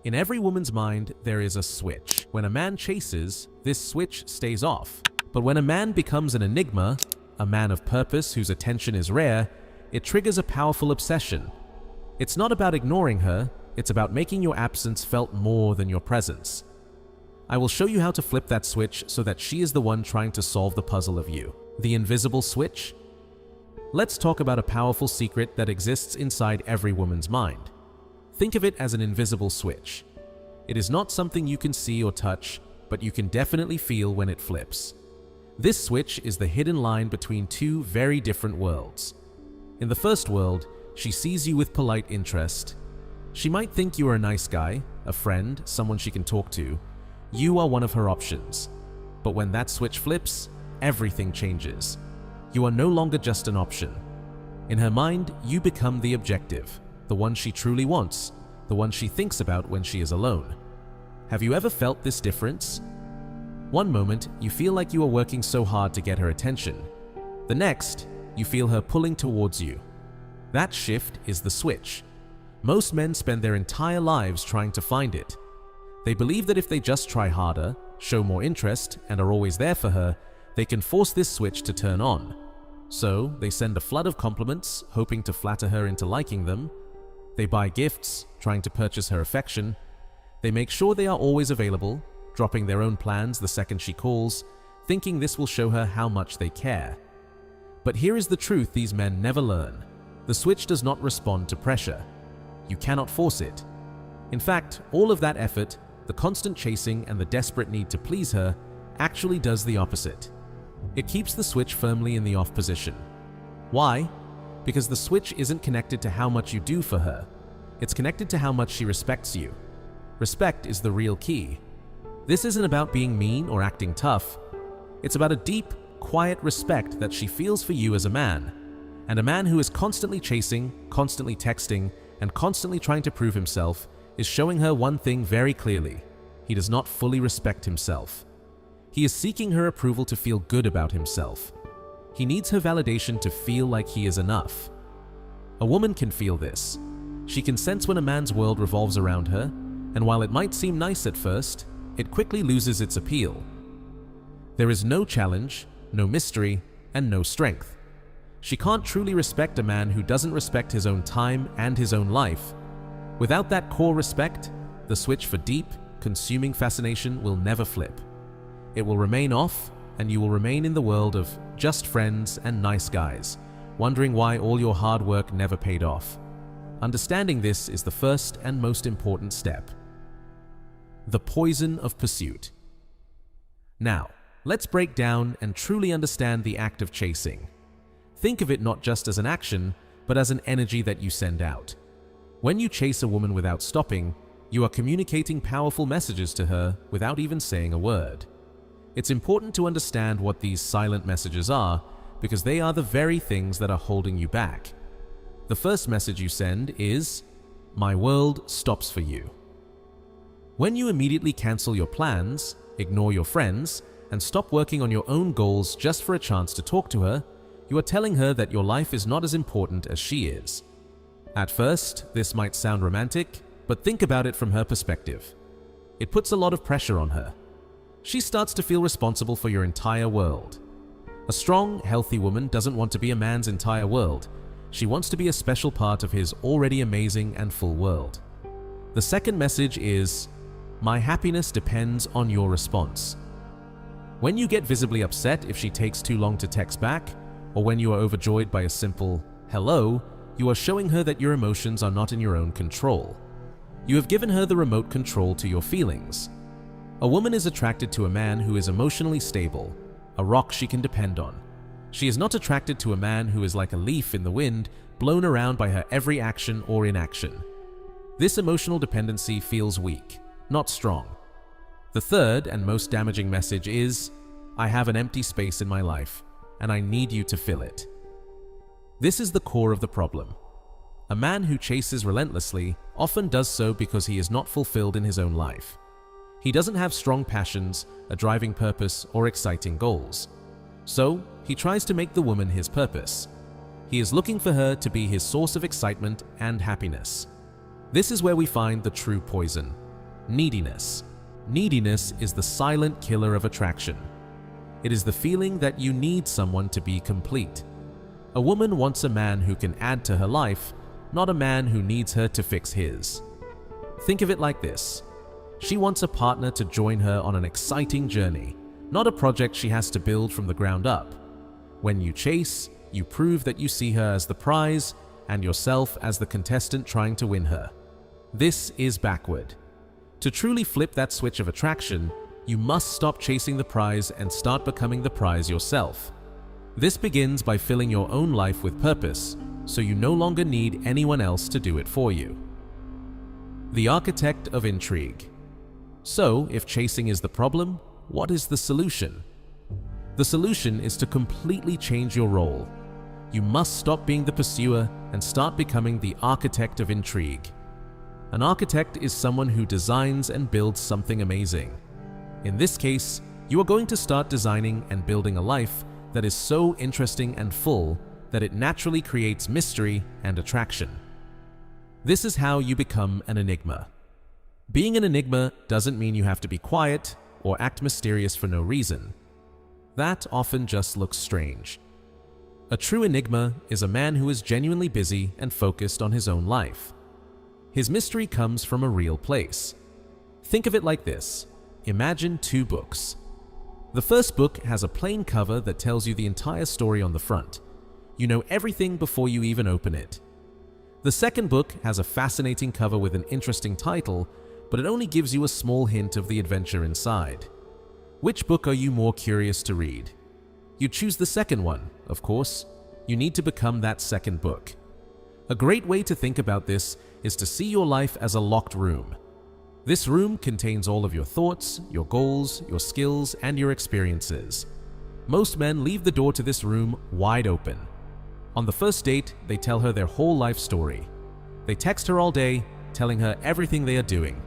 In every woman's mind, there is a switch. When a man chases, this switch stays off. But when a man becomes an enigma, a man of purpose whose attention is rare, it triggers a powerful obsession. It's not about ignoring her, it's about making your absence felt more than your presence. I will show you how to flip that switch so that she is the one trying to solve the puzzle of you. The invisible switch? Let's talk about a powerful secret that exists inside every woman's mind. Think of it as an invisible switch. It is not something you can see or touch, but you can definitely feel when it flips. This switch is the hidden line between two very different worlds. In the first world, she sees you with polite interest. She might think you are a nice guy, a friend, someone she can talk to. You are one of her options. But when that switch flips, everything changes. You are no longer just an option. In her mind, you become the objective, the one she truly wants, the one she thinks about when she is alone. Have you ever felt this difference? One moment, you feel like you are working so hard to get her attention. The next, you feel her pulling towards you. That shift is the switch. Most men spend their entire lives trying to find it. They believe that if they just try harder, show more interest, and are always there for her, they can force this switch to turn on. So, they send a flood of compliments, hoping to flatter her into liking them. They buy gifts, trying to purchase her affection. They make sure they are always available, dropping their own plans the second she calls, thinking this will show her how much they care. But here is the truth these men never learn. The switch does not respond to pressure. You cannot force it. In fact, all of that effort, the constant chasing and the desperate need to please her, actually does the opposite. It keeps the switch firmly in the off position. Why? Because the switch isn't connected to how much you do for her. It's connected to how much she respects you. Respect is the real key. This isn't about being mean or acting tough. It's about a deep, quiet respect that she feels for you as a man. And a man who is constantly chasing, constantly texting, and constantly trying to prove himself is showing her one thing very clearly. He does not fully respect himself. He is seeking her approval to feel good about himself. He needs her validation to feel like he is enough. A woman can feel this. She can sense when a man's world revolves around her, and while it might seem nice at first, it quickly loses its appeal. There is no challenge, no mystery, and no strength. She can't truly respect a man who doesn't respect his own time and his own life. Without that core respect, the switch for deep, consuming fascination will never flip. It will remain off, and you will remain in the world of just friends and nice guys, wondering why all your hard work never paid off. Understanding this is the first and most important step. The poison of pursuit. Now, let's break down and truly understand the act of chasing. Think of it not just as an action, but as an energy that you send out. When you chase a woman without stopping, you are communicating powerful messages to her without even saying a word. It's important to understand what these silent messages are, because they are the very things that are holding you back. The first message you send is, "My world stops for you." When you immediately cancel your plans, ignore your friends, and stop working on your own goals just for a chance to talk to her, you are telling her that your life is not as important as she is. At first, this might sound romantic, but think about it from her perspective. It puts a lot of pressure on her. She starts to feel responsible for your entire world. A strong, healthy woman doesn't want to be a man's entire world. She wants to be a special part of his already amazing and full world. The second message is, "My happiness depends on your response." When you get visibly upset if she takes too long to text back, or when you are overjoyed by a simple "hello," you are showing her that your emotions are not in your own control. You have given her the remote control to your feelings. A woman is attracted to a man who is emotionally stable, a rock she can depend on. She is not attracted to a man who is like a leaf in the wind, blown around by her every action or inaction. This emotional dependency feels weak, not strong. The third and most damaging message is, "I have an empty space in my life, and I need you to fill it." This is the core of the problem. A man who chases relentlessly often does so because he is not fulfilled in his own life. He doesn't have strong passions, a driving purpose, or exciting goals. So, he tries to make the woman his purpose. He is looking for her to be his source of excitement and happiness. This is where we find the true poison. Neediness. Neediness is the silent killer of attraction. It is the feeling that you need someone to be complete. A woman wants a man who can add to her life, not a man who needs her to fix his. Think of it like this. She wants a partner to join her on an exciting journey, not a project she has to build from the ground up. When you chase, you prove that you see her as the prize and yourself as the contestant trying to win her. This is backward. To truly flip that switch of attraction, you must stop chasing the prize and start becoming the prize yourself. This begins by filling your own life with purpose, so you no longer need anyone else to do it for you. The architect of intrigue. So, if chasing is the problem, what is the solution? The solution is to completely change your role. You must stop being the pursuer and start becoming the architect of intrigue. An architect is someone who designs and builds something amazing. In this case, you are going to start designing and building a life that is so interesting and full that it naturally creates mystery and attraction. This is how you become an enigma. Being an enigma doesn't mean you have to be quiet or act mysterious for no reason. That often just looks strange. A true enigma is a man who is genuinely busy and focused on his own life. His mystery comes from a real place. Think of it like this. Imagine two books. The first book has a plain cover that tells you the entire story on the front. You know everything before you even open it. The second book has a fascinating cover with an interesting title, but it only gives you a small hint of the adventure inside. Which book are you more curious to read? You choose the second one, of course. You need to become that second book. A great way to think about this is to see your life as a locked room. This room contains all of your thoughts, your goals, your skills, and your experiences. Most men leave the door to this room wide open. On the first date, they tell her their whole life story. They text her all day, telling her everything they are doing.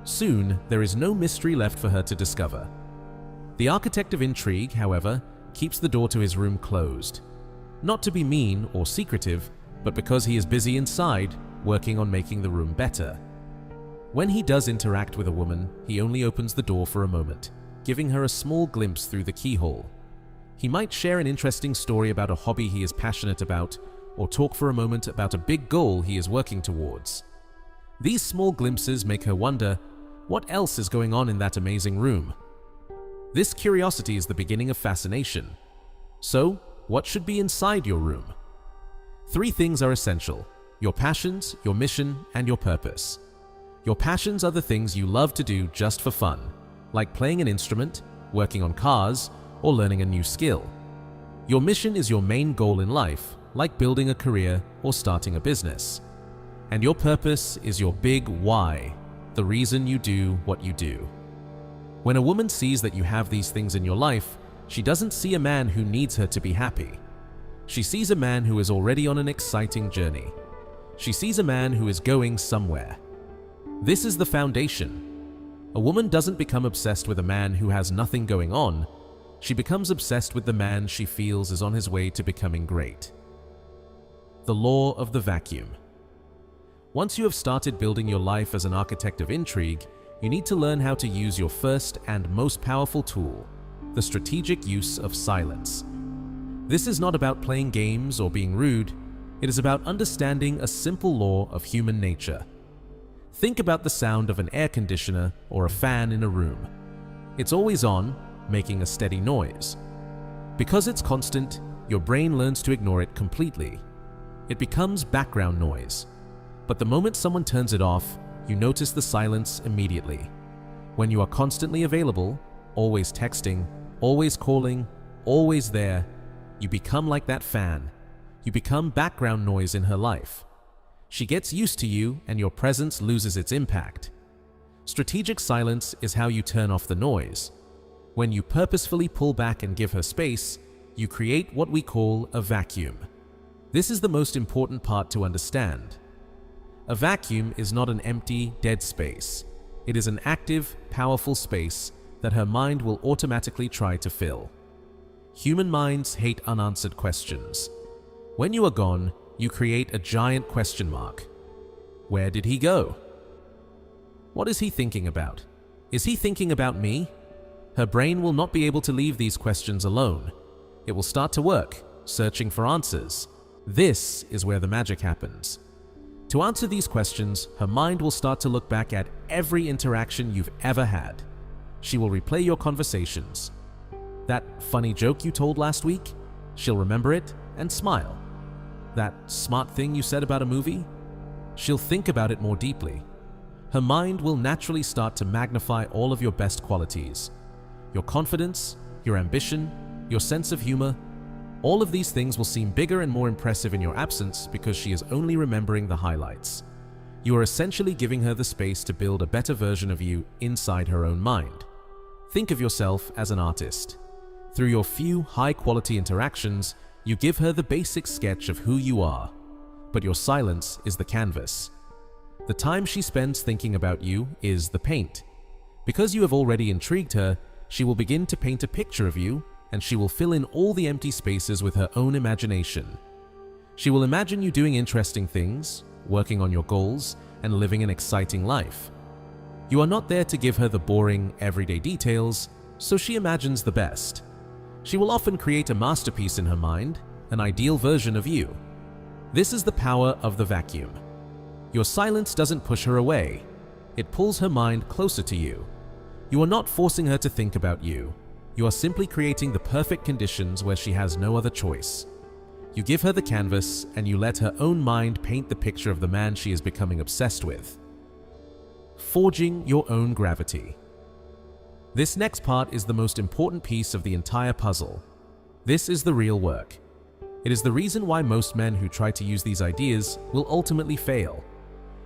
Soon, there is no mystery left for her to discover. The architect of intrigue, however, keeps the door to his room closed. Not to be mean or secretive, but because he is busy inside, working on making the room better. When he does interact with a woman, he only opens the door for a moment, giving her a small glimpse through the keyhole. He might share an interesting story about a hobby he is passionate about, or talk for a moment about a big goal he is working towards. These small glimpses make her wonder, what else is going on in that amazing room? This curiosity is the beginning of fascination. So, what should be inside your room? 3 things are essential: your passions, your mission, and your purpose. Your passions are the things you love to do just for fun, like playing an instrument, working on cars, or learning a new skill. Your mission is your main goal in life, like building a career or starting a business. And your purpose is your big why, the reason you do what you do. When a woman sees that you have these things in your life, she doesn't see a man who needs her to be happy. She sees a man who is already on an exciting journey. She sees a man who is going somewhere. This is the foundation. A woman doesn't become obsessed with a man who has nothing going on. She becomes obsessed with the man she feels is on his way to becoming great. The law of the vacuum. Once you have started building your life as an architect of intrigue, you need to learn how to use your first and most powerful tool, the strategic use of silence. This is not about playing games or being rude. It is about understanding a simple law of human nature. Think about the sound of an air conditioner or a fan in a room. It's always on, making a steady noise. Because it's constant, your brain learns to ignore it completely. It becomes background noise. But the moment someone turns it off, you notice the silence immediately. When you are constantly available, always texting, always calling, always there, you become like that fan. You become background noise in her life. She gets used to you and your presence loses its impact. Strategic silence is how you turn off the noise. When you purposefully pull back and give her space, you create what we call a vacuum. This is the most important part to understand. A vacuum is not an empty, dead space. It is an active, powerful space that her mind will automatically try to fill. Human minds hate unanswered questions. When you are gone, you create a giant question mark. Where did he go? What is he thinking about? Is he thinking about me? Her brain will not be able to leave these questions alone. It will start to work, searching for answers. This is where the magic happens. To answer these questions, her mind will start to look back at every interaction you've ever had. She will replay your conversations. That funny joke you told last week? She'll remember it and smile. That smart thing you said about a movie? She'll think about it more deeply. Her mind will naturally start to magnify all of your best qualities. Your confidence, your ambition, your sense of humor. All of these things will seem bigger and more impressive in your absence because she is only remembering the highlights. You are essentially giving her the space to build a better version of you inside her own mind. Think of yourself as an artist. Through your few high-quality interactions, you give her the basic sketch of who you are, but your silence is the canvas. The time she spends thinking about you is the paint. Because you have already intrigued her, she will begin to paint a picture of you, and she will fill in all the empty spaces with her own imagination. She will imagine you doing interesting things, working on your goals, and living an exciting life. You are not there to give her the boring, everyday details, so she imagines the best. She will often create a masterpiece in her mind, an ideal version of you. This is the power of the vacuum. Your silence doesn't push her away. It pulls her mind closer to you. You are not forcing her to think about you. You are simply creating the perfect conditions where she has no other choice. You give her the canvas and you let her own mind paint the picture of the man she is becoming obsessed with. Forging your own gravity. This next part is the most important piece of the entire puzzle. This is the real work. It is the reason why most men who try to use these ideas will ultimately fail.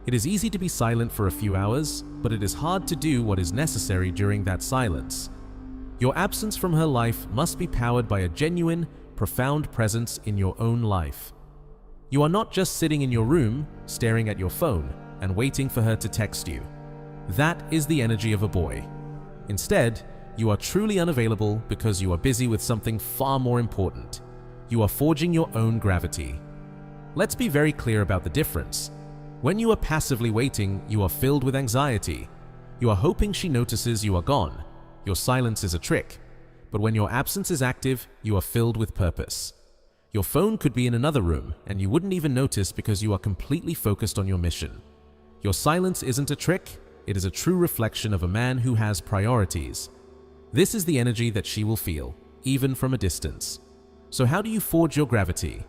It is easy to be silent for a few hours, but it is hard to do what is necessary during that silence. Your absence from her life must be powered by a genuine, profound presence in your own life. You are not just sitting in your room, staring at your phone, and waiting for her to text you. That is the energy of a boy. Instead, you are truly unavailable because you are busy with something far more important. You are forging your own gravity. Let's be very clear about the difference. When you are passively waiting, you are filled with anxiety. You are hoping she notices you are gone. Your silence is a trick. But when your absence is active, you are filled with purpose. Your phone could be in another room, and you wouldn't even notice because you are completely focused on your mission. Your silence isn't a trick, it is a true reflection of a man who has priorities. This is the energy that she will feel, even from a distance. So how do you forge your gravity?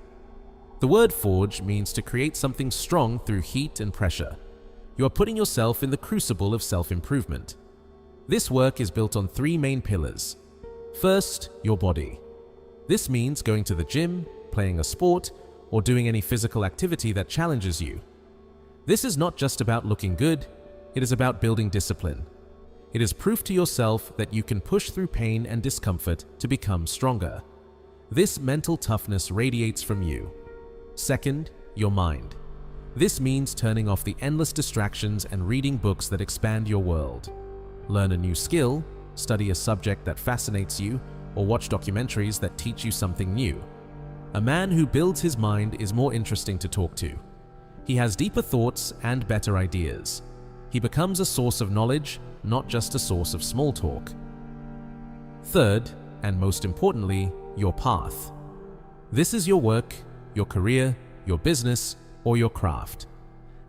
The word forge means to create something strong through heat and pressure. You are putting yourself in the crucible of self-improvement. This work is built on three main pillars. First, your body. This means going to the gym, playing a sport, or doing any physical activity that challenges you. This is not just about looking good, it is about building discipline. It is proof to yourself that you can push through pain and discomfort to become stronger. This mental toughness radiates from you. Second, your mind. This means turning off the endless distractions and reading books that expand your world. Learn a new skill, study a subject that fascinates you, or watch documentaries that teach you something new. A man who builds his mind is more interesting to talk to. He has deeper thoughts and better ideas. He becomes a source of knowledge, not just a source of small talk. Third, and most importantly, your path. This is your work, your career, your business, or your craft.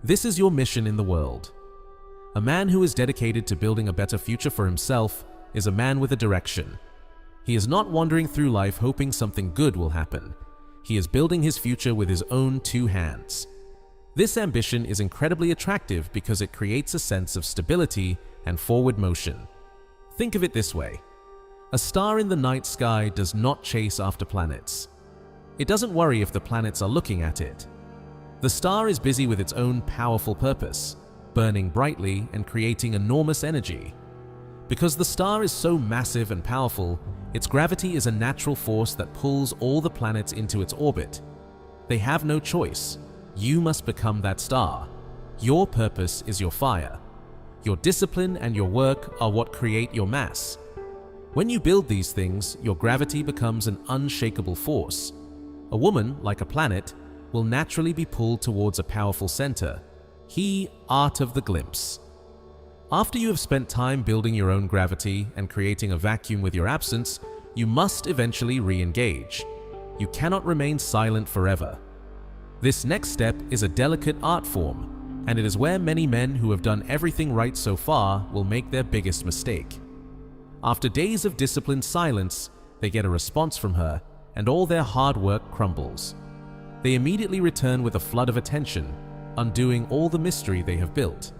This is your mission in the world. A man who is dedicated to building a better future for himself is a man with a direction. He is not wandering through life hoping something good will happen. He is building his future with his own two hands. This ambition is incredibly attractive because it creates a sense of stability and forward motion. Think of it this way. A star in the night sky does not chase after planets. It doesn't worry if the planets are looking at it. The star is busy with its own powerful purpose, burning brightly and creating enormous energy. Because the star is so massive and powerful, its gravity is a natural force that pulls all the planets into its orbit. They have no choice. You must become that star. Your purpose is your fire. Your discipline and your work are what create your mass. When you build these things, your gravity becomes an unshakable force. A woman, like a planet, will naturally be pulled towards a powerful center. Art of the glimpse. After you have spent time building your own gravity and creating a vacuum with your absence, you must eventually re-engage. You cannot remain silent forever. This next step is a delicate art form, and it is where many men who have done everything right so far will make their biggest mistake. After days of disciplined silence, they get a response from her, and all their hard work crumbles. They immediately return with a flood of attention, undoing all the mystery they have built.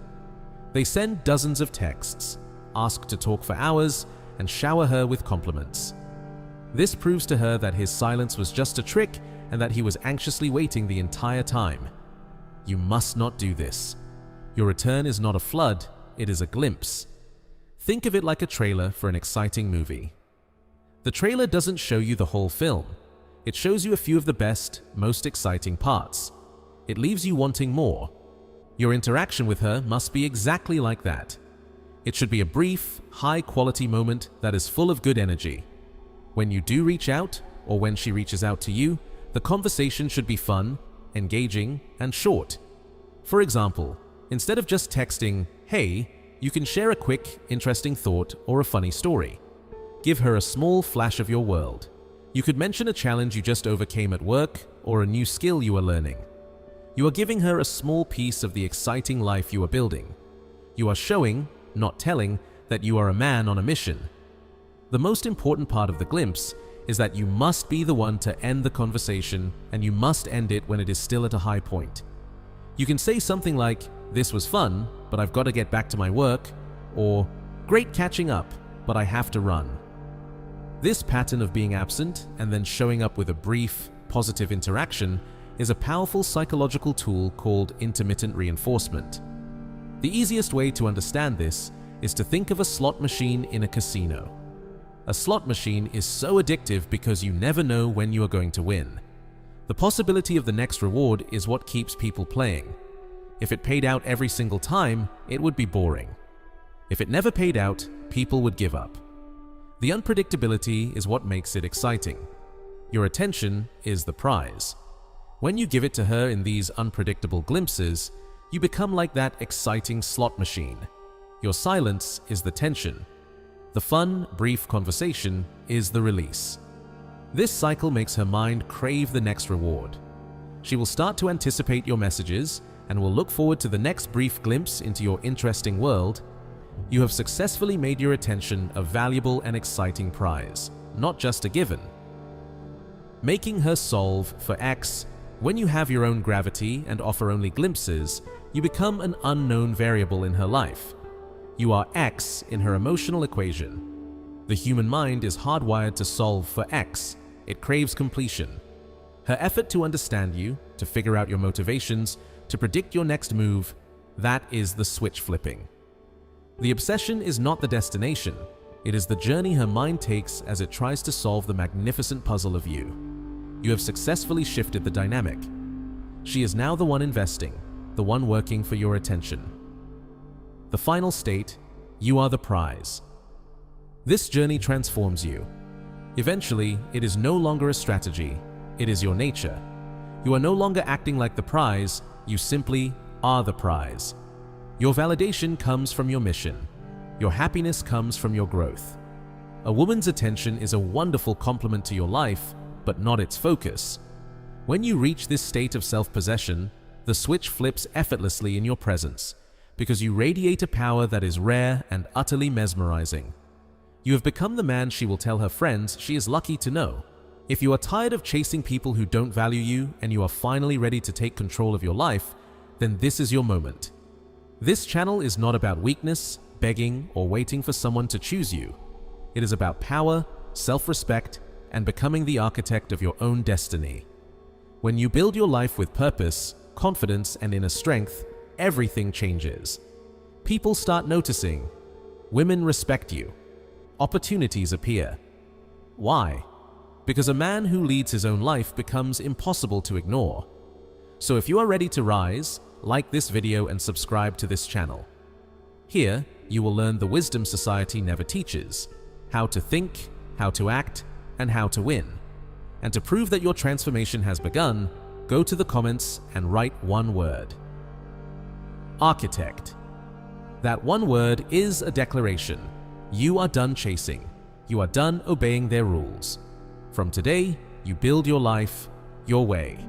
They send dozens of texts, ask to talk for hours, and shower her with compliments. This proves to her that his silence was just a trick and that he was anxiously waiting the entire time. You must not do this. Your return is not a flood, it is a glimpse. Think of it like a trailer for an exciting movie. The trailer doesn't show you the whole film. It shows you a few of the best, most exciting parts. It leaves you wanting more. Your interaction with her must be exactly like that. It should be a brief, high-quality moment that is full of good energy. When you do reach out, or when she reaches out to you, the conversation should be fun, engaging, and short. For example, instead of just texting, "Hey," you can share a quick, interesting thought or a funny story. Give her a small flash of your world. You could mention a challenge you just overcame at work or a new skill you are learning. You are giving her a small piece of the exciting life you are building. You are showing, not telling, that you are a man on a mission. The most important part of the glimpse is that you must be the one to end the conversation, and you must end it when it is still at a high point. You can say something like, "This was fun, but I've got to get back to my work," or "Great catching up, but I have to run." This pattern of being absent and then showing up with a brief, positive interaction is a powerful psychological tool called intermittent reinforcement. The easiest way to understand this is to think of a slot machine in a casino. A slot machine is so addictive because you never know when you are going to win. The possibility of the next reward is what keeps people playing. If it paid out every single time, it would be boring. If it never paid out, people would give up. The unpredictability is what makes it exciting. Your attention is the prize. When you give it to her in these unpredictable glimpses, you become like that exciting slot machine. Your silence is the tension. The fun, brief conversation is the release. This cycle makes her mind crave the next reward. She will start to anticipate your messages and will look forward to the next brief glimpse into your interesting world. You have successfully made your attention a valuable and exciting prize, not just a given. Making her solve for X. When you have your own gravity and offer only glimpses, you become an unknown variable in her life. You are X in her emotional equation. The human mind is hardwired to solve for X. It craves completion. Her effort to understand you, to figure out your motivations, to predict your next move, that is the switch flipping. The obsession is not the destination. It is the journey her mind takes as it tries to solve the magnificent puzzle of you. You have successfully shifted the dynamic. She is now the one investing, the one working for your attention. The final state, you are the prize. This journey transforms you. Eventually, it is no longer a strategy, it is your nature. You are no longer acting like the prize, you simply are the prize. Your validation comes from your mission. Your happiness comes from your growth. A woman's attention is a wonderful complement to your life, but not its focus. When you reach this state of self-possession, the switch flips effortlessly in your presence, because you radiate a power that is rare and utterly mesmerizing. You have become the man she will tell her friends she is lucky to know. If you are tired of chasing people who don't value you and you are finally ready to take control of your life, then this is your moment. This channel is not about weakness, begging, or waiting for someone to choose you. It is about power, self-respect, and becoming the architect of your own destiny. When you build your life with purpose, confidence, and inner strength, everything changes. People start noticing. Women respect you. Opportunities appear. Why? Because a man who leads his own life becomes impossible to ignore. So if you are ready to rise, like this video and subscribe to this channel. Here, you will learn the wisdom society never teaches: how to think, how to act, and how to win. And to prove that your transformation has begun, go to the comments and write one word: architect. That one word is a declaration. You are done chasing. You are done obeying their rules. From today, you build your life your way.